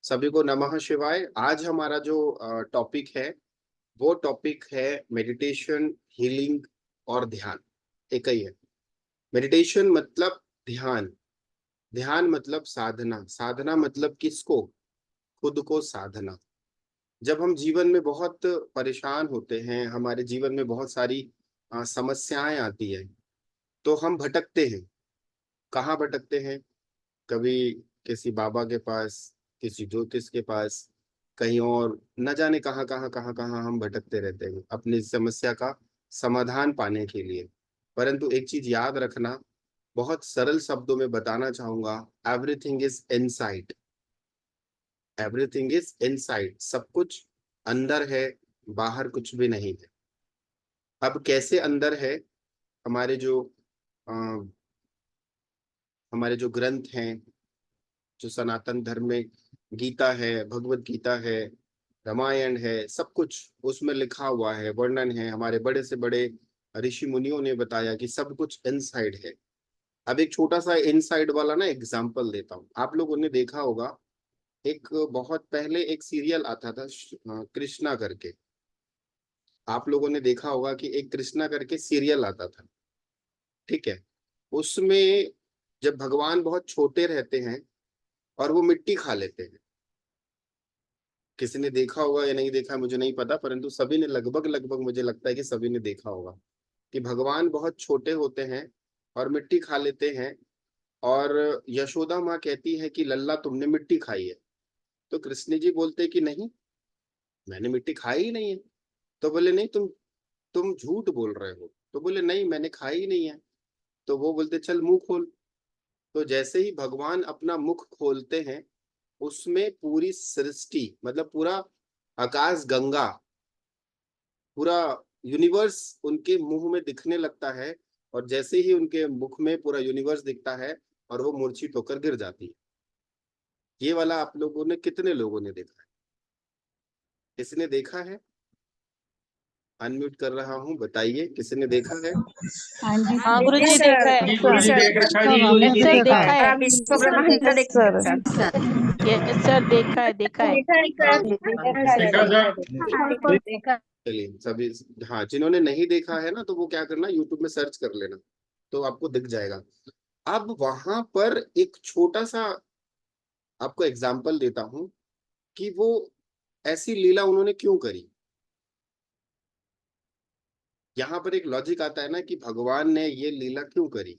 सभी को नमः शिवाय। आज हमारा जो टॉपिक है वो टॉपिक है मेडिटेशन, हीलिंग और ध्यान। एक ही है। मेडिटेशन मतलब ध्यान, ध्यान मतलब साधना, साधना मतलब किसको? खुद को साधना। जब हम जीवन में बहुत परेशान होते हैं, हमारे जीवन में बहुत सारी समस्याएं आती है, तो हम भटकते हैं। कहाँ भटकते हैं? कभी किसी बाबा के पास, किसी ज्योतिष के पास, कहीं और, न जाने कहाँ हम भटकते रहते हैं अपनी समस्या का समाधान पाने के लिए। परंतु एक चीज याद रखना, बहुत सरल शब्दों में बताना चाहूंगा, everything is inside. Everything is inside, सब कुछ अंदर है, बाहर कुछ भी नहीं है। अब कैसे अंदर है? हमारे जो अ, हमारे जो ग्रंथ हैं, जो सनातन धर्म में गीता है, भगवत गीता है, रामायण है, सब कुछ उसमें लिखा हुआ है, वर्णन है। हमारे बड़े से बड़े ऋषि मुनियों ने बताया कि सब कुछ इनसाइड है। अब एक छोटा सा इनसाइड वाला ना एग्जांपल देता हूँ। आप लोगों ने देखा होगा, एक बहुत पहले एक सीरियल आता था कृष्णा करके। आप लोगों ने देखा होगा कि एक कृष्णा करके सीरियल आता था, ठीक है? उसमें जब भगवान बहुत छोटे रहते हैं और वो मिट्टी खा लेते हैं। किसी ने देखा होगा या नहीं देखा मुझे नहीं पता, परंतु सभी ने लगभग लगभग मुझे लगता है कि सभी ने देखा होगा कि भगवान बहुत छोटे होते हैं और मिट्टी खा लेते हैं। और यशोदा माँ कहती है कि लल्ला तुमने मिट्टी खाई है। तो कृष्ण जी बोलते हैं कि नहीं, मैंने मिट्टी खाई ही नहीं है। तो बोले नहीं, तुम झूठ बोल रहे हो। तो बोले नहीं, मैंने खाई ही नहीं है। तो वो बोलते चल मुंह खोल। तो जैसे ही भगवान अपना मुख खोलते हैं, उसमें पूरी सृष्टि, मतलब पूरा आकाश गंगा, पूरा यूनिवर्स उनके मुंह में दिखने लगता है। और जैसे ही उनके मुख में पूरा यूनिवर्स दिखता है और वो मूर्छित होकर गिर जाती है। ये वाला आप लोगों ने, कितने लोगों ने देखा है? किसने देखा है? अनम्यूट कर रहा हूँ, बताइए किसने देखा है? हाँ जी हाँ सर। गुरुजी देखा है। जी गुरुजी देखा है। सर हमने भी सर देखा देखा है। है। विश्व ब्रह्मांड देखा सर यस सर देखा है, देखा है। देखा सर। चलिए सभी, हाँ, जिन्होंने नहीं देखा है ना, तो वो क्या करना, यूट्यूब में सर्च कर लेना, तो आपको दिख जाएगा। अब वहां पर एक छोटा सा आपको एग्जाम्पल देता हूं कि वो ऐसी लीला उन्होंने क्यों करी। यहाँ पर एक लॉजिक आता है ना कि भगवान ने ये लीला क्यों करी।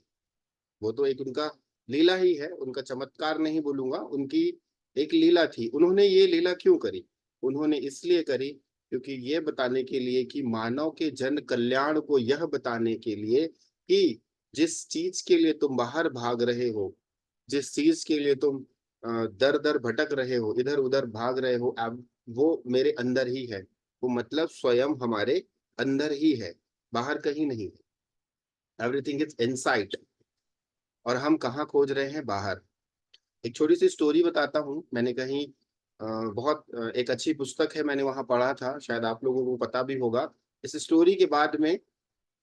वो तो एक उनका लीला ही है, उनका चमत्कार नहीं बोलूंगा, उनकी एक लीला थी। उन्होंने ये लीला क्यों करी? उन्होंने इसलिए करी क्योंकि ये बताने के लिए कि मानव के जन कल्याण को, यह बताने के लिए कि जिस चीज के लिए तुम बाहर भाग रहे हो, जिस चीज के लिए तुम दर दर भटक रहे हो, इधर उधर भाग रहे हो, अब वो मेरे अंदर ही है। वो मतलब स्वयं हमारे अंदर ही है, बाहर कहीं नहीं है। Everything is inside. और हम कहाँ खोज रहे हैं? बाहर। एक छोटी सी स्टोरी बताता हूँ। मैंने कहीं एक अच्छी पुस्तक है, मैंने वहां पढ़ा था, शायद आप लोगों को पता भी होगा। इस स्टोरी के बाद में,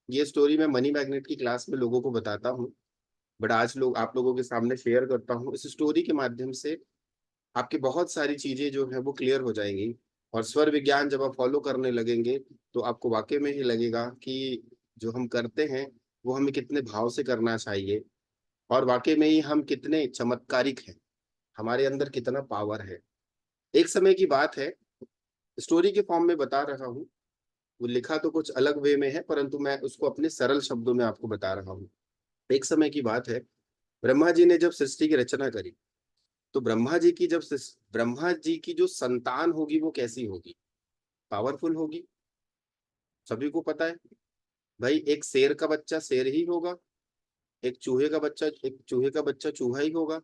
ये स्टोरी मैं मनी मैग्नेट की क्लास में लोगों को बताता हूँ, बट आज आप लोगों के सामने शेयर करता हूँ। इस स्टोरी के माध्यम से आपकी बहुत सारी चीजें जो है वो क्लियर हो जाएंगी। और स्वर विज्ञान जब आप फॉलो करने लगेंगे, तो आपको वाकई में ही लगेगा कि जो हम करते हैं वो हमें कितने भाव से करना चाहिए, और वाकई में ही हम कितने चमत्कारिक हैं, हमारे अंदर कितना पावर है। एक समय की बात है, स्टोरी के फॉर्म में बता रहा हूँ। वो लिखा तो कुछ अलग वे में है, परंतु मैं उसको अपने सरल शब्दों में आपको बता रहा हूँ। एक समय की बात है, ब्रह्मा जी ने जब सृष्टि की रचना करी, तो ब्रह्मा जी की जो संतान होगी वो कैसी होगी? पावरफुल होगी। सभी को पता है भाई, एक शेर का बच्चा शेर ही होगा, एक चूहे का बच्चा चूहा ही होगा,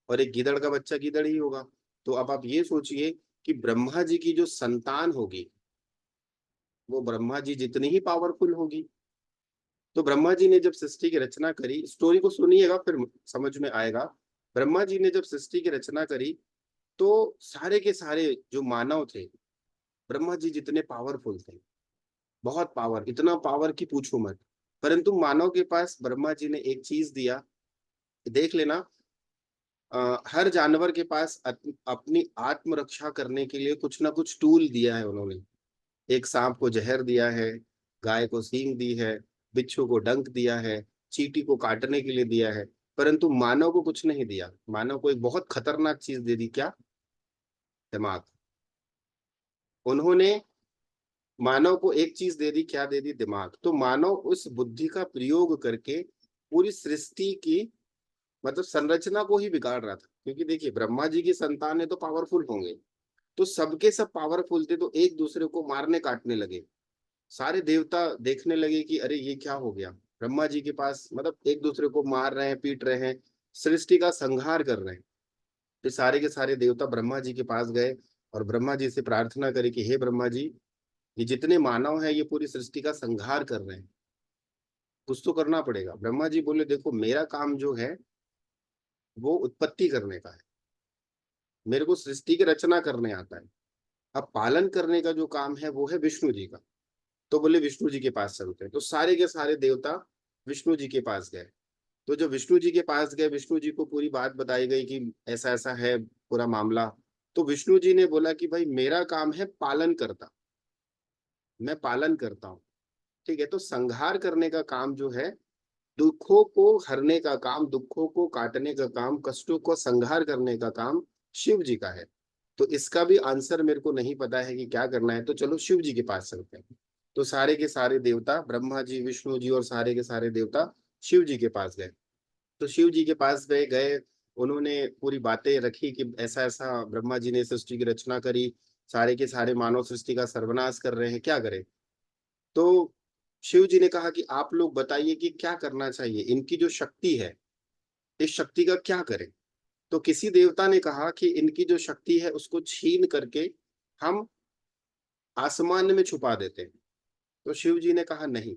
और एक गीदड़ का बच्चा गीदड़ ही होगा। तो अब आप ये सोचिए कि ब्रह्मा जी की जो संतान होगी, वो ब्रह्मा जी जितनी ही पावरफुल होगी। तो ब्रह्मा जी ने जब सृष्टि की रचना करी, स्टोरी को सुनिएगा फिर समझ में आएगा। ब्रह्मा जी ने जब सृष्टि की रचना करी, तो सारे के सारे जो मानव थे, ब्रह्मा जी जितने पावरफुल थे, बहुत पावर, इतना पावर की पूछो मत। परंतु मानव के पास ब्रह्मा जी ने एक चीज दिया, देख लेना, हर जानवर के पास अपनी आत्मरक्षा करने के लिए कुछ ना कुछ टूल दिया है उन्होंने। एक सांप को जहर दिया है, गाय को सींग दी है, बिच्छू को डंक दिया है, चींटी को काटने के लिए दिया है, परंतु मानव को कुछ नहीं दिया। मानव को एक बहुत खतरनाक चीज दे दी, क्या? दिमाग। उन्होंने मानव को एक चीज दे दी, क्या दे दी? दिमाग। तो मानव उस बुद्धि का प्रयोग करके पूरी सृष्टि की मतलब संरचना को ही बिगाड़ रहा था। क्योंकि देखिए, ब्रह्मा जी की संतान है तो पावरफुल होंगे, तो सबके सब पावरफुल थे, तो एक दूसरे को मारने काटने लगे। सारे देवता देखने लगे कि अरे ये क्या हो गया, ब्रह्मा जी के पास मतलब एक दूसरे को मार रहे हैं, पीट रहे हैं, सृष्टि का संहार कर रहे हैं। फिर सारे के सारे देवता ब्रह्मा जी के पास गए और ब्रह्मा जी से प्रार्थना करी कि हे ब्रह्मा जी, ये जितने मानव हैं ये पूरी सृष्टि का संहार कर रहे हैं, कुछ तो करना पड़ेगा। ब्रह्मा जी बोले देखो, मेरा काम जो है वो उत्पत्ति करने का है, मेरे को सृष्टि की रचना करने आता है। अब पालन करने का जो काम है वो है विष्णु जी का। तो बोले विष्णु जी के पास चलते हैं। तो सारे के सारे देवता विष्णु जी के पास गए। तो जो विष्णु जी के पास गए, विष्णु जी को पूरी बात बताई गई कि ऐसा ऐसा है पूरा मामला। तो विष्णु जी ने बोला कि भाई मेरा काम है पालन करता, मैं पालन करता हूँ। ठीक है, तो संहार करने का काम जो है, दुखों को हरने का काम, दुखों को काटने का काम, कष्टों को संहार करने का काम शिव जी का है। तो इसका भी आंसर मेरे को नहीं पता है कि क्या करना है, तो चलो शिव जी के पास चलते हैं। तो सारे के सारे देवता, ब्रह्मा जी, विष्णु जी और सारे के सारे देवता शिव जी के पास गए। तो शिव जी के पास गए गए उन्होंने पूरी बातें रखी कि ऐसा ऐसा ब्रह्मा जी ने सृष्टि की रचना करी, सारे के सारे मानव सृष्टि का सर्वनाश कर रहे हैं, क्या करें? तो शिव जी ने कहा कि आप लोग बताइए कि क्या करना चाहिए, इनकी जो शक्ति है इस शक्ति का क्या करें? तो किसी देवता ने कहा कि इनकी जो शक्ति है उसको छीन करके हम आसमान में छुपा देते हैं। तो शिव जी ने कहा नहीं,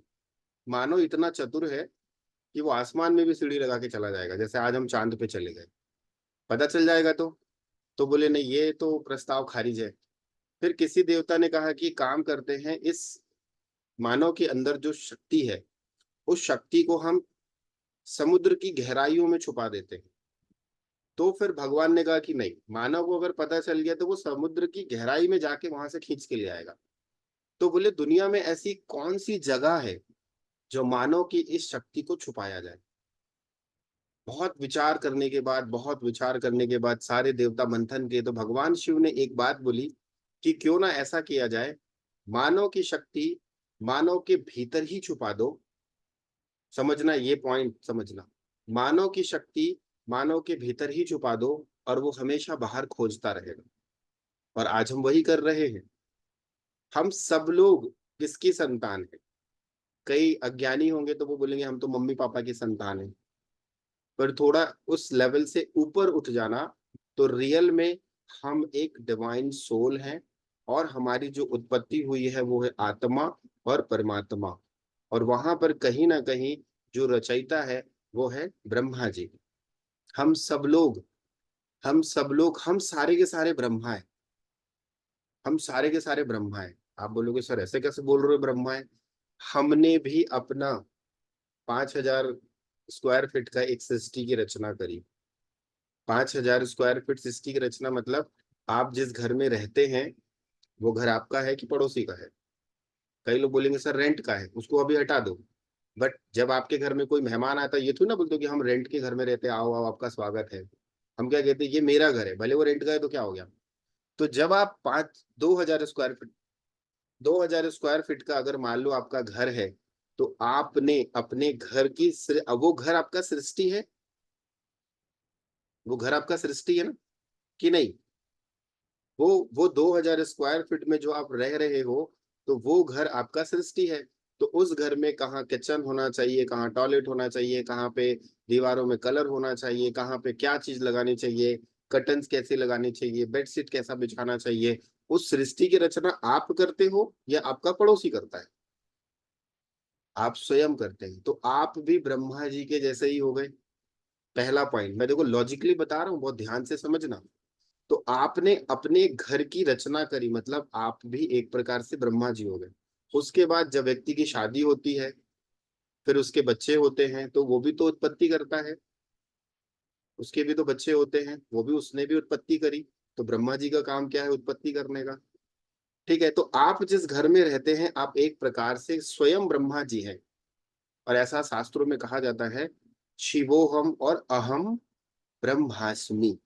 मानो इतना चतुर है कि वो आसमान में भी सीढ़ी लगा के चला जाएगा, जैसे आज हम चांद पे चले गए, पता चल जाएगा। तो बोले नहीं, ये तो प्रस्ताव खारिज है। फिर किसी देवता ने कहा कि काम करते हैं, इस मानव के अंदर जो शक्ति है उस शक्ति को हम समुद्र की गहराइयों में छुपा देते हैं। तो फिर भगवान ने कहा कि नहीं, मानव को अगर पता चल गया तो वो समुद्र की गहराई में जाके वहां से खींच के ले आएगा। तो बोले दुनिया में ऐसी कौन सी जगह है जो मानव की इस शक्ति को छुपाया जाए? बहुत विचार करने के बाद सारे देवता मंथन के, तो भगवान शिव ने एक बात बोली कि क्यों ना ऐसा किया जाए, मानव की शक्ति मानव के भीतर ही छुपा दो। समझना, ये पॉइंट समझना, मानव की शक्ति मानव के भीतर ही छुपा दो और वो हमेशा बाहर खोजता रहेगा। और आज हम वही कर रहे हैं। हम सब लोग किसकी संतान है? कई अज्ञानी होंगे तो वो बोलेंगे हम तो मम्मी पापा की संतान है, पर थोड़ा उस लेवल से ऊपर उठ जाना तो रियल में हम एक डिवाइन सोल हैं, और हमारी जो उत्पत्ति हुई है वो है आत्मा और परमात्मा। और वहां पर कहीं ना कहीं जो रचयिता है वो है ब्रह्मा जी। हम सब लोग हम सारे के सारे ब्रह्मा है, हम सारे के सारे ब्रह्मा है। आप बोलोगे सर ऐसे कैसे बोल रहे हो ब्रह्मा है? हमने भी अपना 5,000 स्क्वायर फीट का एक सृष्टि की रचना करी। 5,000 स्क्वायर फीट सृष्टि की रचना मतलब आप जिस घर में रहते हैं वो घर आपका है कि पड़ोसी का है? कई लोग बोलेंगे सर रेंट का है, उसको अभी हटा दो। बट जब आपके घर में कोई मेहमान आता है, ये थोड़ी ना बोलते कि हम रेंट के घर में रहते हैं, आओ आओ आपका स्वागत है। हम क्या कहते हैं, ये मेरा घर है, भले वो रेंट का है तो क्या हो गया। तो जब आप 2,000 स्क्वायर फीट का अगर मान लो आपका घर है, तो आपने अपने घर की वो घर आपका सृष्टि है, वो घर आपका सृष्टि है ना कि नहीं? वो 2,000 स्क्वायर फीट में जो आप रह रहे हो, तो वो घर आपका सृष्टि है। तो उस घर में कहाँ किचन होना चाहिए, कहाँ टॉयलेट होना चाहिए, कहाँ पे दीवारों में कलर होना चाहिए, कहाँ पे क्या चीज लगानी चाहिए, कर्टन्स कैसे लगाने चाहिए, बेडशीट कैसा बिछाना चाहिए, उस सृष्टि की रचना आप करते हो या आपका पड़ोसी करता है? आप स्वयं करते हैं। तो आप भी ब्रह्मा जी के जैसे ही हो गए। पहला पॉइंट मैं देखो लॉजिकली बता रहा हूँ, बहुत ध्यान से समझना। तो आपने अपने घर की रचना करी, मतलब आप भी एक प्रकार से ब्रह्मा जी हो गए। उसके बाद जब व्यक्ति की शादी होती है, फिर उसके बच्चे होते हैं, तो वो भी तो उत्पत्ति करता है। उसके भी तो बच्चे होते हैं, वो भी उसने भी उत्पत्ति करी। तो ब्रह्मा जी का काम क्या है? उत्पत्ति करने का। ठीक है, तो आप जिस घर में रहते हैं आप एक प्रकार से स्वयं ब्रह्मा जी हैं। और ऐसा शास्त्रों में कहा जाता है, शिवोहम और अहम ब्रह्मास्मि।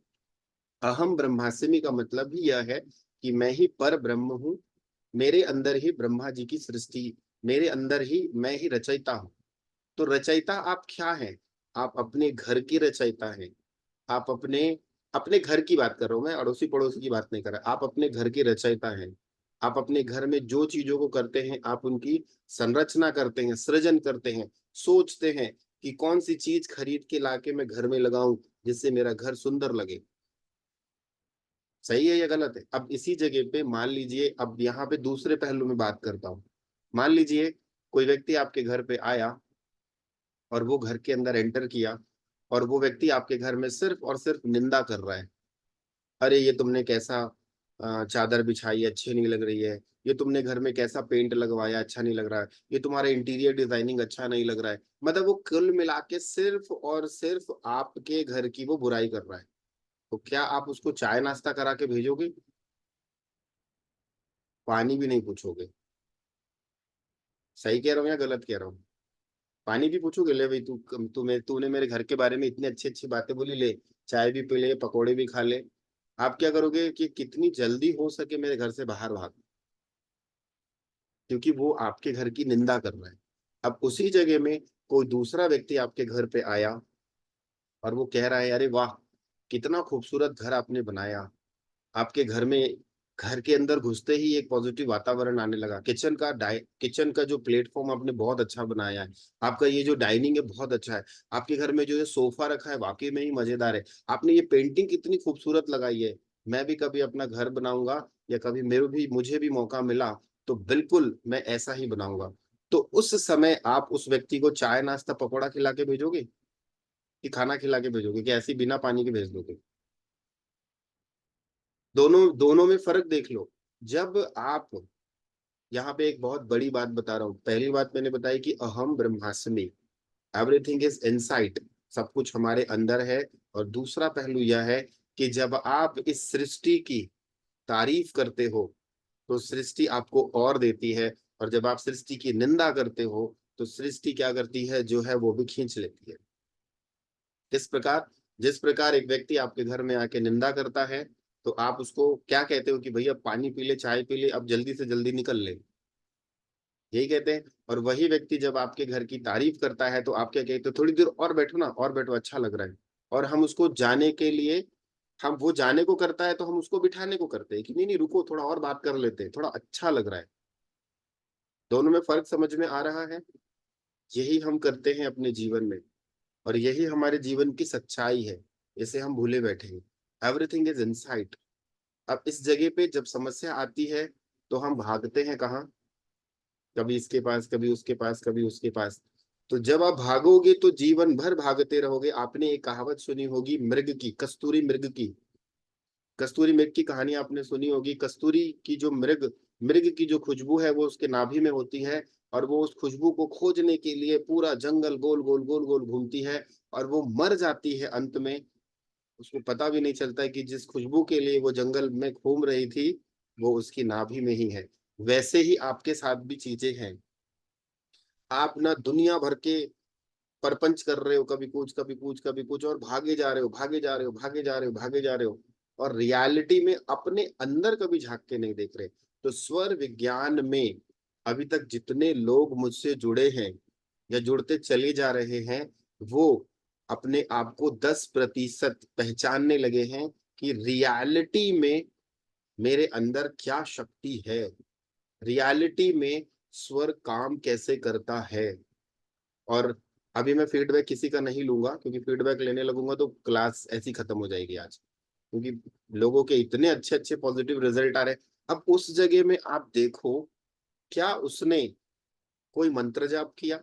अहम ब्रह्मास्मि का मतलब ही यह है कि मैं ही पर ब्रह्म हूँ, मेरे अंदर ही ब्रह्मा जी की सृष्टि, मेरे अंदर ही मैं ही रचयिता हूँ। तो रचयिता आप क्या हैं? आप अपने घर की रचयिता हैं। आप अपने अपने घर की बात कर रहा हूं मैं, अड़ोसी पड़ोसी की बात नहीं कर रहा। आप अपने घर के रचयिता हैं। आप अपने घर में जो चीजों को करते हैं आप उनकी संरचना करते हैं, सृजन करते हैं, सोचते हैं कि कौन सी चीज खरीद के लाके मैं घर में लगाऊं जिससे मेरा घर सुंदर लगे। सही है या गलत है? अब इसी जगह पे मान लीजिए, अब यहाँ पे दूसरे पहलू में बात करता हूँ। मान लीजिए कोई व्यक्ति आपके घर पे आया और वो घर के अंदर एंटर किया और वो व्यक्ति आपके घर में सिर्फ और सिर्फ निंदा कर रहा है। अरे ये तुमने कैसा चादर बिछाई है, अच्छी नहीं लग रही है। ये तुमने घर में कैसा पेंट लगवाया, अच्छा नहीं लग रहा है। ये तुम्हारा इंटीरियर डिजाइनिंग अच्छा नहीं लग रहा है। मतलब वो कुल मिला के सिर्फ और सिर्फ आपके घर की वो बुराई कर रहा है। तो क्या आप उसको चाय नाश्ता करा के भेजोगे? पानी भी नहीं पूछोगे? सही कह रहा हूँ या गलत कह रहा हूँ? पानी भी पूछोगे? ले भाई तूने मेरे घर के बारे में इतनी अच्छी अच्छी बातें बोली, ले चाय भी पी ले, पकौड़े भी खा ले। आप क्या करोगे कि कितनी जल्दी हो सके मेरे घर से बाहर भाग, क्योंकि वो आपके घर की निंदा कर रहा है। अब उसी जगह में कोई दूसरा व्यक्ति आपके घर पे आया और वो कह रहा है, अरे वाह कितना खूबसूरत घर आपने बनाया। आपके घर में, घर के अंदर घुसते ही एक पॉजिटिव वातावरण आने लगा। किचन का जो प्लेटफॉर्म आपने बहुत अच्छा बनाया है। आपका ये जो डाइनिंग है बहुत अच्छा है। आपके घर में जो ये सोफा रखा है वाकई में ही मजेदार है। आपने ये पेंटिंग कितनी खूबसूरत लगाई है। मैं भी कभी अपना घर बनाऊंगा या कभी मुझे भी मौका मिला तो बिल्कुल मैं ऐसा ही बनाऊंगा। तो उस समय आप उस व्यक्ति को चाय नाश्ता पकौड़ा खिला के भेजोगे कि खाना खिला के भेजोगे, कि ऐसे ही बिना पानी के भेज दोगे? दोनों दोनों में फर्क देख लो। जब आप, यहाँ पे एक बहुत बड़ी बात बता रहा हूँ। पहली बात मैंने बताई कि अहम ब्रह्मास्मि, एवरीथिंग इज इनसाइड, सब कुछ हमारे अंदर है। और दूसरा पहलू यह है कि जब आप इस सृष्टि की तारीफ करते हो तो सृष्टि आपको और देती है। और जब आप सृष्टि की निंदा करते हो तो सृष्टि क्या करती है, जो है वो भी खींच लेती है। किस प्रकार? जिस प्रकार एक व्यक्ति आपके घर में आके निंदा करता है तो आप उसको क्या कहते हो कि भैया पानी पी ले, चाय पी ले, अब जल्दी से जल्दी निकल ले, यही कहते हैं। और वही व्यक्ति जब आपके घर की तारीफ करता है तो आप क्या कहते हो, थोड़ी देर और बैठो ना, और बैठो, अच्छा लग रहा है। और हम उसको जाने के लिए, हम वो जाने को करता है तो हम उसको बिठाने को करते हैं कि नहीं नहीं रुको, थोड़ा और बात कर लेते हैं, थोड़ा अच्छा लग रहा है। दोनों में फर्क समझ में आ रहा है? यही हम करते हैं अपने जीवन में, और यही हमारे जीवन की सच्चाई है। इसे हम भूले बैठे हैं। Everything is inside. अब इस जगह पे जब समस्या आती है तो हम भागते हैं कहाँ? कभी इसके पास, कभी उसके पास, कभी उसके पास। तो जब आप भागोगे तो जीवन भर भागते रहोगे। आपने एक कहावत सुनी होगी मृग की, कस्तूरी मृग की। कस्तूरी मृग की कहानी आपने सुनी होगी। कस्तूरी की जो मृग मृग की जो खुशबू है वो उसके नाभि में होती है। और वो उस खुशबू को खोजने के लिए पूरा जंगल गोल गोल गोल गोल घूमती है। और वो मर जाती है अंत में। उसको पता भी नहीं चलता है कि जिस खुशबू के लिए वो जंगल में घूम रही थी वो उसकी नाभि में ही है। वैसे ही आपके साथ भी चीजें हैं। आप ना दुनिया भर के परपंच कर रहे हो, कभी कुछ कभी कुछ कभी कुछ, और भागे जा रहे हो, भागे जा रहे हो, भागे जा रहे हो, भागे जा रहे हो। और रियलिटी में अपने अंदर कभी झांक के नहीं देख रहे। तो स्वर विज्ञान में अभी तक जितने लोग मुझसे जुड़े हैं या जुड़ते चले जा रहे हैं, वो अपने आप को 10% पहचानने लगे हैं कि रियलिटी में मेरे अंदर क्या शक्ति है, रियलिटी में स्वर काम कैसे करता है। और अभी मैं फीडबैक किसी का नहीं लूंगा, क्योंकि फीडबैक लेने लगूंगा तो क्लास ऐसी खत्म हो जाएगी आज, क्योंकि लोगों के इतने अच्छे अच्छे पॉजिटिव रिजल्ट आ रहे हैं। अब उस जगह में आप देखो, क्या उसने कोई मंत्र जाप किया?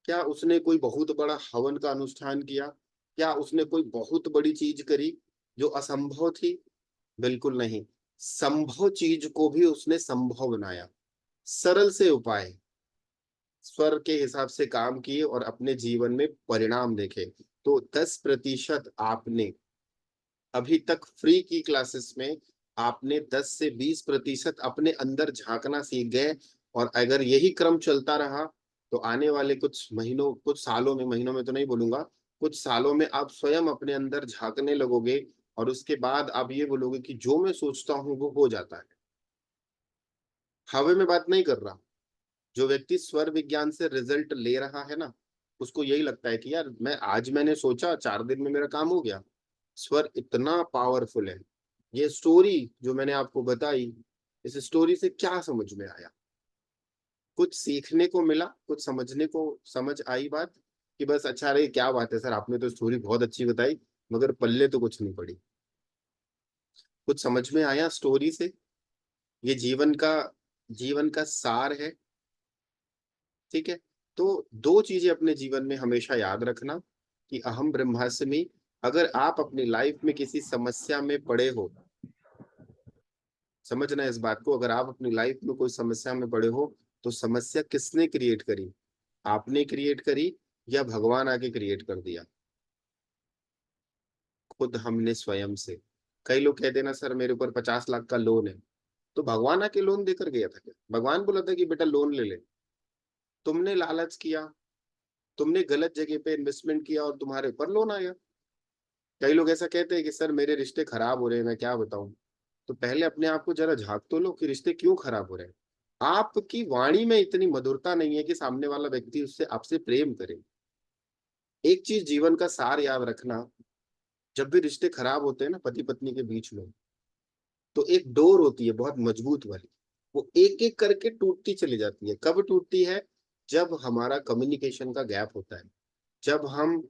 क्या उसने कोई बहुत बड़ा हवन का अनुष्ठान किया? क्या उसने कोई बहुत बड़ी चीज करी जो असंभव थी? बिल्कुल नहीं। संभव चीज को भी उसने संभव बनाया। सरल से उपाय, स्वर के हिसाब से काम किए और अपने जीवन में परिणाम देखे। तो 10% आपने अभी तक फ्री की क्लासेस में आपने 10 से 20% अपने अंदर झांकना सीख गए। और अगर यही क्रम चलता रहा तो आने वाले कुछ महीनों, कुछ सालों में, महीनों में तो नहीं बोलूंगा, कुछ सालों में आप स्वयं अपने अंदर झांकने लगोगे और उसके बाद आप ये बोलोगे कि जो मैं सोचता हूँ वो हो जाता है। हवा में बात नहीं कर रहा। जो व्यक्ति स्वर विज्ञान से रिजल्ट ले रहा है ना, उसको यही लगता है कि यार मैंने सोचा 4 दिन में मेरा काम हो गया। स्वर इतना पावरफुल है। ये स्टोरी जो मैंने आपको बताई, इस स्टोरी से क्या समझ में आया? कुछ सीखने को मिला, कुछ समझने को समझ आई बात, कि बस अच्छा रही क्या बात है सर, आपने तो स्टोरी बहुत अच्छी बताई मगर पल्ले तो कुछ नहीं पड़ी। कुछ समझ में आया स्टोरी से? ये जीवन का सार है। ठीक है। तो दो चीजें अपने जीवन में हमेशा याद रखना कि अहम ब्रह्मास्मि। अगर आप अपनी लाइफ में किसी समस्या में पड़े हो, समझना इस बात को, अगर आप अपनी लाइफ में कोई समस्या में पड़े हो तो समस्या किसने क्रिएट करी? आपने क्रिएट करी या भगवान आके क्रिएट कर दिया? खुद हमने स्वयं से। कई लोग कहते हैं ना सर मेरे ऊपर 50 लाख का लोन है, तो भगवान आके लोन देकर गया था क्या? भगवान बोला था कि बेटा लोन ले ले? तुमने लालच किया, तुमने गलत जगह पे इन्वेस्टमेंट किया और तुम्हारे ऊपर लोन आया। कई लोग ऐसा कहते हैं कि सर मेरे रिश्ते खराब हो रहे हैं, मैं क्या बताऊं। तो पहले अपने आप को जरा झांक तो लो कि रिश्ते क्यों खराब हो रहे हैं। आपकी वाणी में इतनी मधुरता नहीं है कि सामने वाला व्यक्ति उससे आपसे प्रेम करे। एक चीज जीवन का सार याद रखना, जब भी रिश्ते खराब होते हैं ना पति पत्नी के बीच में, तो एक डोर होती है बहुत मजबूत वाली, वो एक एक करके टूटती चली जाती है। कब टूटती है? जब हमारा कम्युनिकेशन का गैप होता है, जब हम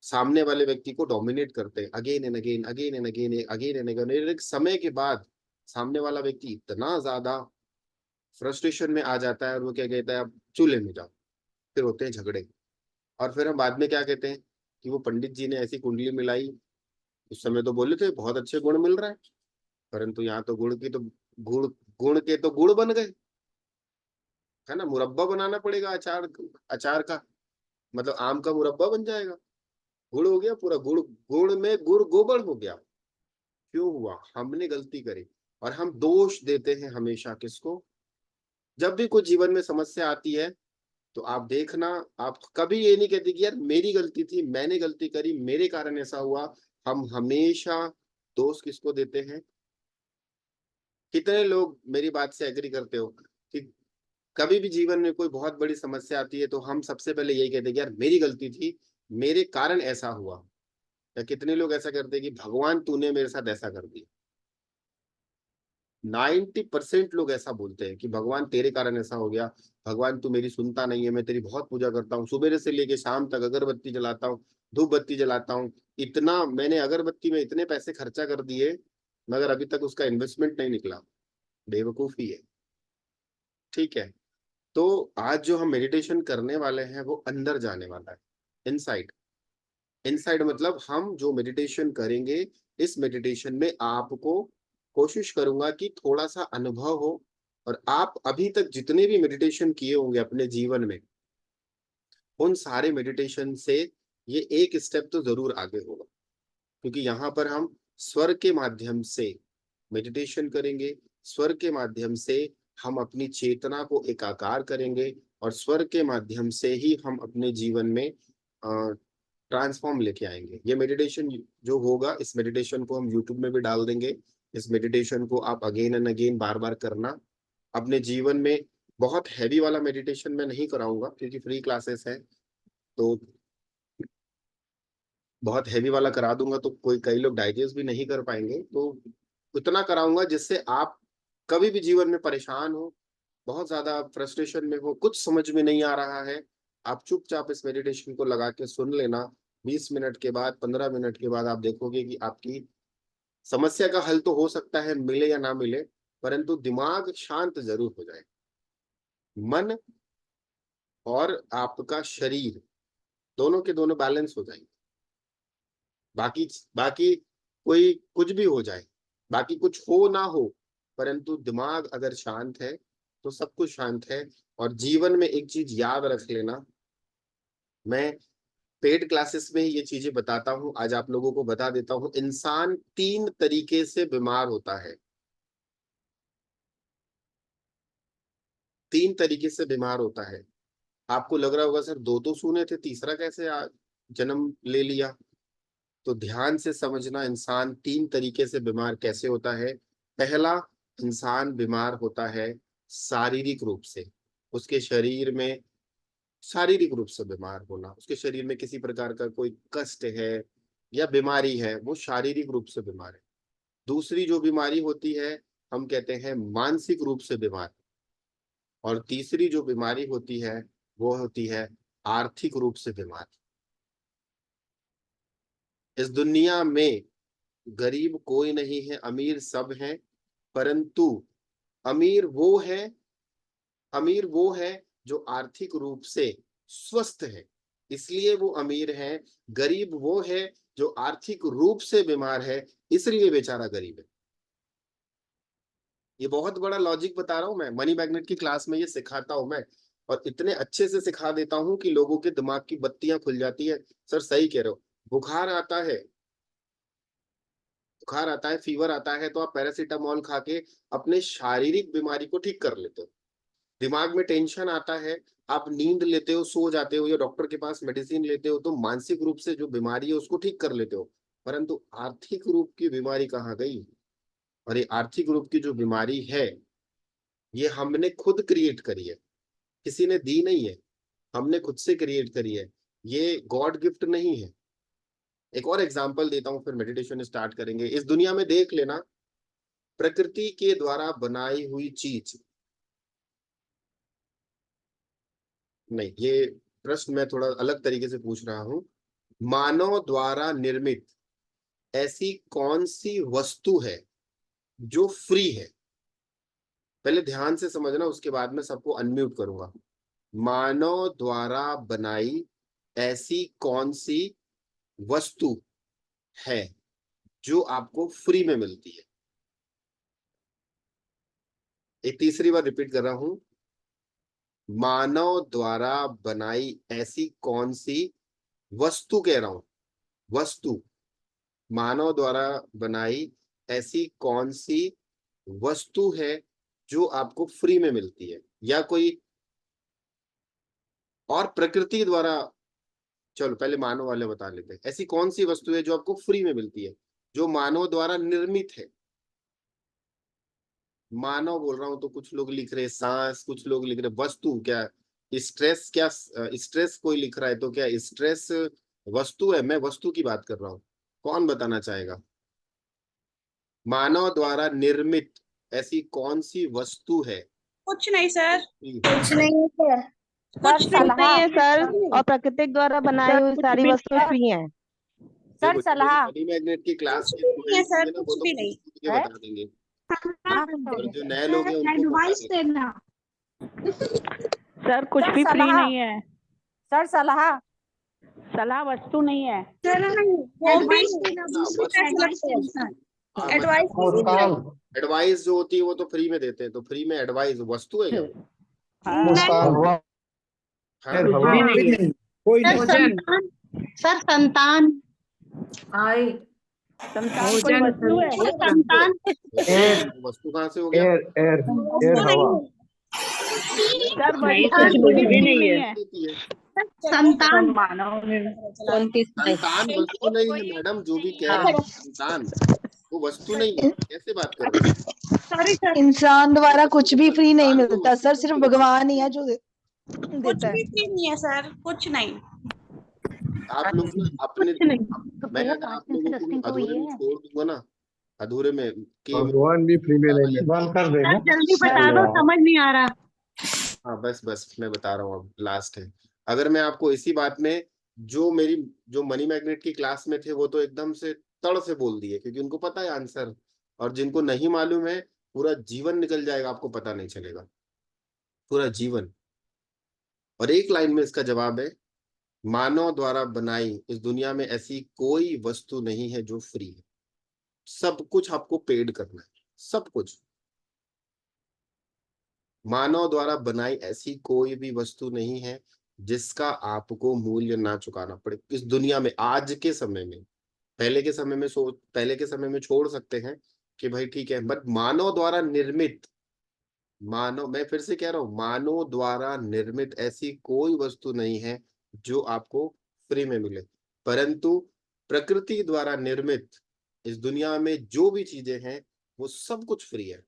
सामने वाले व्यक्ति को डोमिनेट करते हैं again and again, again and again, again and again. एक समय के बाद सामने वाला व्यक्ति इतना ज्यादा फ्रस्ट्रेशन में आ जाता है और वो क्या कहता है, अब चूल्हे में जाओ। फिर होते हैं झगड़े। और फिर हम बाद में क्या कहते हैं कि वो पंडित जी ने ऐसी कुंडली मिलाई, उस समय तो बोले थे बहुत अच्छे गुण मिल रहा है, परंतु यहाँ तो गुड़ गुण के तो गुड़ बन गए। है ना, मुरब्बा बनाना पड़ेगा अचार, अचार का मतलब आम का मुरब्बा बन जाएगा। गुड़ हो गया पूरा, गुड़ गुड़ में गुड़ गोबर हो गया। क्यों हुआ? हमने गलती करी। और हम दोष देते हैं हमेशा किसको? जब भी कोई जीवन में समस्या आती है तो आप देखना, आप कभी ये नहीं कहते कि यार मेरी गलती थी, मैंने गलती करी, मेरे कारण ऐसा हुआ। हम हमेशा दोष किसको देते हैं? कितने लोग मेरी बात से एग्री करते हो कि कभी भी जीवन में कोई बहुत बड़ी समस्या आती है तो हम सबसे पहले यही कहते हैं कि यार मेरी गलती थी, मेरे कारण ऐसा हुआ। या कितने लोग ऐसा करते हैं कि भगवान तूने मेरे साथ ऐसा कर दिया। 90% लोग ऐसा बोलते हैं कि भगवान तेरे कारण ऐसा हो गया, भगवान तू मेरी सुनता नहीं है, मैं तेरी बहुत पूजा करता हूँ, सुबह से लेके शाम तक अगरबत्ती जलाता हूँ, धूप बत्ती जलाता हूँ, इतना मैंने अगरबत्ती में इतने पैसे खर्चा कर दिए मगर अभी तक उसका इन्वेस्टमेंट नहीं निकला। बेवकूफी है। ठीक है। तो आज जो हम मेडिटेशन करने वाले हैं वो अंदर जाने वाला है, इनसाइड। इनसाइड मतलब हम जो मेडिटेशन करेंगे, इस मेडिटेशन में आपको कोशिश करूंगा कि थोड़ा सा अनुभव हो। और आप अभी तक जितने भी मेडिटेशन किए होंगे अपने जीवन में, उन सारे मेडिटेशन से ये एक स्टेप तो जरूर आगे होगा। क्योंकि यहाँ पर हम स्वर के माध्यम से मेडिटेशन करेंगे, स्वर के माध्यम से हम अपनी चेतना को एकाकार करेंगे और स्वर के माध्यम से ही हम अपने जीवन में ट्रांसफॉर्म लेके आएंगे। ये मेडिटेशन जो होगा, इस मेडिटेशन को हम यूट्यूब में भी डाल देंगे। इस मेडिटेशन को आप अगेन एंड अगेन बार बार करना अपने जीवन में। बहुत हैवी वाला मेडिटेशन मैं नहीं कराऊंगा क्योंकि फ्री क्लासेस है, तो बहुत हैवी वाला करा दूंगा तो कई लोग डाइजेस्ट भी नहीं कर पाएंगे। तो उतना कराऊंगा जिससे आप कभी भी जीवन में परेशान हो, बहुत ज्यादा फ्रस्ट्रेशन में हो, कुछ समझ में नहीं आ रहा है, आप चुपचाप इस मेडिटेशन को लगा के सुन लेना। 20 मिनट के बाद, 15 मिनट के बाद आप देखोगे कि आपकी समस्या का हल तो हो सकता है मिले या ना मिले, परंतु दिमाग शांत जरूर हो जाए। मन और आपका शरीर दोनों के दोनों बैलेंस हो जाएंगे। बाकी बाकी कोई कुछ भी हो जाए, बाकी कुछ हो ना हो, परंतु दिमाग अगर शांत है तो सब कुछ शांत है। और जीवन में एक चीज याद रख लेना, मैं पेड क्लासेस में ये चीजें बताता हूं, आज आप लोगों को बता देता हूं। इंसान 3 तरीके से बीमार होता है, 3 तरीके से बीमार होता है। आपको लग रहा होगा सर दो तो सुने थे, तीसरा कैसे जन्म ले लिया? तो ध्यान से समझना, इंसान 3 तरीके से बीमार कैसे होता है। पहला, इंसान बीमार होता है शारीरिक रूप से, उसके शरीर में शारीरिक रूप से बीमार होना, उसके शरीर में किसी प्रकार का कोई कष्ट है या बीमारी है, वो शारीरिक रूप से बीमार है। दूसरी जो बीमारी होती है हम कहते हैं मानसिक रूप से बीमार। और तीसरी जो बीमारी होती है वो होती है आर्थिक रूप से बीमार। इस दुनिया में गरीब कोई नहीं है, अमीर सब हैं, परंतु अमीर वो है अमीर वो है जो आर्थिक रूप से स्वस्थ है, इसलिए वो अमीर है। गरीब वो है जो आर्थिक रूप से बीमार है, इसलिए बेचारा गरीब है। ये बहुत बड़ा लॉजिक बता रहा हूं मैं, मनी मैग्नेट की क्लास में ये सिखाता हूं मैं, और इतने अच्छे से सिखा देता हूं कि लोगों के दिमाग की बत्तियां खुल जाती है। सर सही कह रहे हो, बुखार आता है, फीवर आता है, तो आप पैरासीटामोल खा के अपने शारीरिक बीमारी को ठीक कर लेते हो। दिमाग में टेंशन आता है, आप नींद लेते हो, सो जाते हो या डॉक्टर के पास मेडिसिन लेते हो, तो मानसिक रूप से जो बीमारी है उसको ठीक कर लेते हो। परंतु आर्थिक रूप की बीमारी कहाँ गई? और ये आर्थिक रूप की जो बीमारी है ये हमने खुद क्रिएट करी है, किसी ने दी नहीं है, हमने खुद से क्रिएट करी है, ये गॉड गिफ्ट नहीं है। एक और एग्जांपल देता हूं, फिर मेडिटेशन स्टार्ट करेंगे। इस दुनिया में देख लेना, प्रकृति के द्वारा बनाई हुई चीज नहीं, ये प्रश्न मैं थोड़ा अलग तरीके से पूछ रहा हूं। मानव द्वारा निर्मित ऐसी कौन सी वस्तु है जो फ्री है? पहले ध्यान से समझना, उसके बाद में सबको अनम्यूट करूंगा। मानव द्वारा बनाई ऐसी कौन सी वस्तु है जो आपको फ्री में मिलती है? एक तीसरी बार रिपीट कर रहा हूं, मानव द्वारा बनाई ऐसी कौन सी वस्तु, कह रहा हूं वस्तु, मानव द्वारा बनाई ऐसी कौन सी वस्तु है जो आपको फ्री में मिलती है, या कोई और प्रकृति द्वारा। चलो पहले मानव वाले बता लेते हैं, ऐसी कौन सी वस्तु है जो आपको फ्री में मिलती है, जो मानव द्वारा निर्मित है। मानव बोल रहा हूं तो कुछ लोग लिख रहे सांस, कुछ लोग लिख रहे वस्तु। क्या स्ट्रेस? क्या स्ट्रेस कोई लिख रहा है, तो क्या स्ट्रेस वस्तु है? मैं वस्तु की बात कर रहा हूं, कौन बताना चाहेगा? मानव द्वारा निर्मित ऐसी कौन सी वस्तु है? कुछ नहीं सर। कुछ नहीं है सर। कुछ नहीं है सर, और प्राकृतिक द्वारा बनाई हुई सारी वस्तुएं फ्री हैं। सर देखो, जो मेरी सलाह मनी मैग्नेट की क्लास कुछ के भी नहीं है स्टूडेंट्स सर, होंगे ना, वो कुछ तो भी खुद नहीं खुद के है। बता देंगे, और जो नए लोग हैं उनको एडवाइस बता देंगे। देना। सर कुछ सर भी फ्री सलाह। नहीं है, सर सलाह। सलाह वस्तु नहीं है। सर नहीं, एडवाइस देना, दूसरी एडवाइस कैसे लगते हैं सर? हाँ, एडवाइस मतलब एडवाइस जो होती है वो तो फ्री में देते हैं, तो फ्री में एडवाइस वस्तु है क्या? हाँ, हाँ? कुछ भी नहीं है। सर संतान संतान कोई वस्तु है? संतान वस्तु कहाँ से हो गया? वस्तु नहीं है। सर वस्तु कुछ भी नहीं है। देती है। संतान संतान वस्तु नहीं है मैडम, जो भी कह रहे हैं संतान वो वस्तु नहीं है, कैसे बात कर रहे हैं? सॉरी सर, इंसान द्वारा कुछ भी फ्री नहीं संतान को मिलता वस्तु सर, सिर्फ नहीं है। भगवान ही है जो कुछ देता भी है। फ्री नहीं है सर, कुछ नहीं। आप लोग ना अपने, मैं अगर आप लोगों को अधूरे में छोड़ दूंगा ना, अधूरे में कि भगवान भी फ्री में नहीं बंद कर देगा। सर जल्दी बता दो, समझ नहीं आ रहा। हाँ बस बस मैं बता रहा हूँ, अब लास्ट है। अगर मैं आपको इसी बात में, जो मनी मैग्नेट की क्लास में थे वो तो एकदम से तड़ से बोल दिए, क्योंकि उनको पता है आंसर, और जिनको नहीं मालूम है पूरा जीवन निकल जाएगा, आपको पता नहीं चलेगा, पूरा जीवन। और एक लाइन में इसका जवाब है, मानव द्वारा बनाई इस दुनिया में ऐसी कोई वस्तु नहीं है जो फ्री है, सब कुछ आपको पेड करना है, सब कुछ। मानव द्वारा बनाई ऐसी कोई भी वस्तु नहीं है जिसका आपको मूल्य ना चुकाना पड़े इस दुनिया में, आज के समय में। पहले के समय में छोड़ सकते हैं कि भाई ठीक है, बट मानव द्वारा निर्मित, मानव, मैं फिर से कह रहा हूं, मानव द्वारा निर्मित ऐसी कोई वस्तु नहीं है जो आपको फ्री में मिले। परंतु प्रकृति द्वारा निर्मित इस दुनिया में जो भी चीजें हैं वो सब कुछ फ्री है।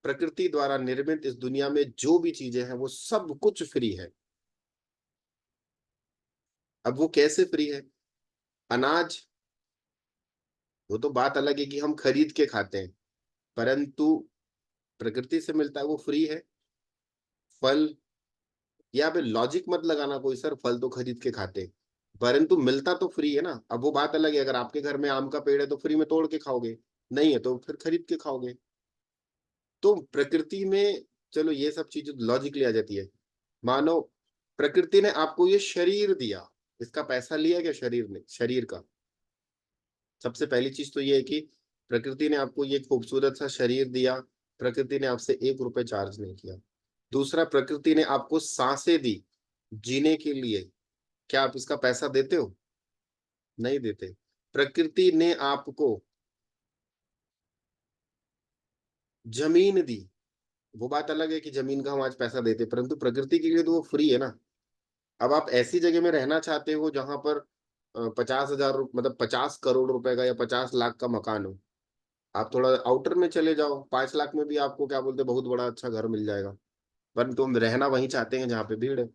प्रकृति द्वारा निर्मित इस दुनिया में जो भी चीजें हैं वो सब कुछ फ्री है। अब वो कैसे फ्री है? अनाज, वो तो बात अलग है कि हम खरीद के खाते हैं, परंतु प्रकृति से मिलता है वो फ्री है। फल, या फिर लॉजिक मत लगाना कोई, सर फल तो खरीद के खाते हैं, परंतु मिलता तो फ्री है ना। अब वो बात अलग है, अगर आपके घर में आम का पेड़ है तो फ्री में तोड़ के खाओगे, नहीं है तो फिर खरीद के खाओगे। तो प्रकृति में, चलो ये सब चीजें लॉजिकली आ जाती है। मानो प्रकृति ने आपको ये शरीर दिया, इसका पैसा लिया क्या शरीर ने? शरीर का सबसे पहली चीज तो ये है कि प्रकृति ने आपको ये खूबसूरत सा शरीर दिया, प्रकृति ने आपसे 1 रुपए चार्ज नहीं किया। दूसरा, प्रकृति ने आपको सांसें दी जीने के लिए, क्या आप इसका पैसा देते हो? नहीं देते। प्रकृति ने आपको जमीन दी, वो बात अलग है कि जमीन का हम आज पैसा देते, परंतु प्रकृति के लिए तो वो फ्री है ना। अब आप ऐसी जगह में रहना चाहते हो जहां पर 50,000 मतलब 50 करोड़ रुपए का या 50 लाख का मकान हो, आप थोड़ा आउटर में चले जाओ, 5 लाख में भी आपको क्या बोलते बहुत बड़ा अच्छा घर मिल जाएगा, परंतु हम रहना वहीं चाहते हैं जहाँ पे भीड़ है।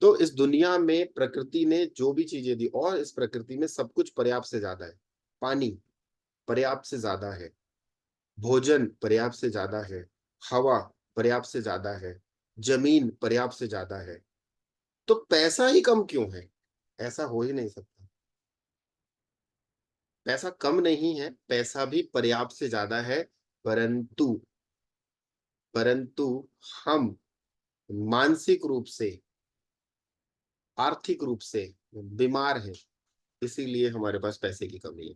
तो इस दुनिया में प्रकृति ने जो भी चीजें दी, और इस प्रकृति में सब कुछ पर्याप्त से ज्यादा है। पानी पर्याप्त से ज्यादा है, भोजन पर्याप्त से ज्यादा है, हवा पर्याप्त से ज्यादा है, जमीन पर्याप्त से ज्यादा है। तो पैसा ही कम क्यों है? ऐसा हो ही नहीं सकता। पैसा कम नहीं है, पैसा भी पर्याप्त से ज्यादा है, परंतु परंतु हम मानसिक रूप से, आर्थिक रूप से बीमार हैं, इसीलिए हमारे पास पैसे की कमी है।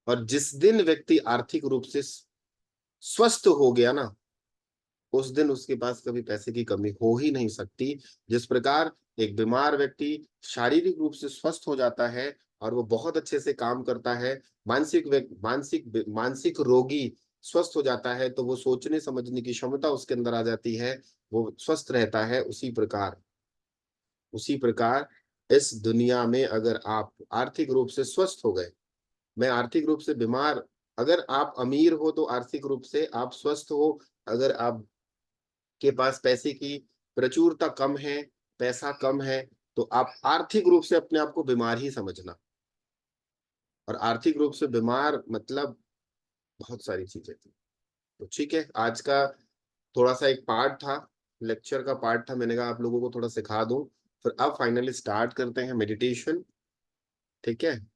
और जिस दिन व्यक्ति आर्थिक रूप से स्वस्थ हो गया ना, उस दिन उसके पास कभी पैसे की कमी हो ही नहीं सकती। जिस प्रकार एक बीमार व्यक्ति शारीरिक रूप से स्वस्थ हो जाता है और वो बहुत अच्छे से काम करता है, मानसिक रोगी स्वस्थ हो जाता है तो वो सोचने समझने की क्षमता उसके अंदर आ जाती है, वो स्वस्थ रहता है। उसी प्रकार इस दुनिया में अगर आप आर्थिक रूप से स्वस्थ हो गए, मैं आर्थिक रूप से बीमार, अगर आप अमीर हो तो आर्थिक रूप से आप स्वस्थ हो, अगर आप के पास पैसे की प्रचुरता कम है, पैसा कम है, तो आप आर्थिक रूप से अपने आप को बीमार ही समझना। और आर्थिक रूप से बीमार मतलब बहुत सारी चीजें थी। तो ठीक है, आज का थोड़ा सा एक पार्ट था, लेक्चर का पार्ट था, मैंने कहा आप लोगों को थोड़ा सिखा दूं। फिर अब फाइनली स्टार्ट करते हैं मेडिटेशन। ठीक है।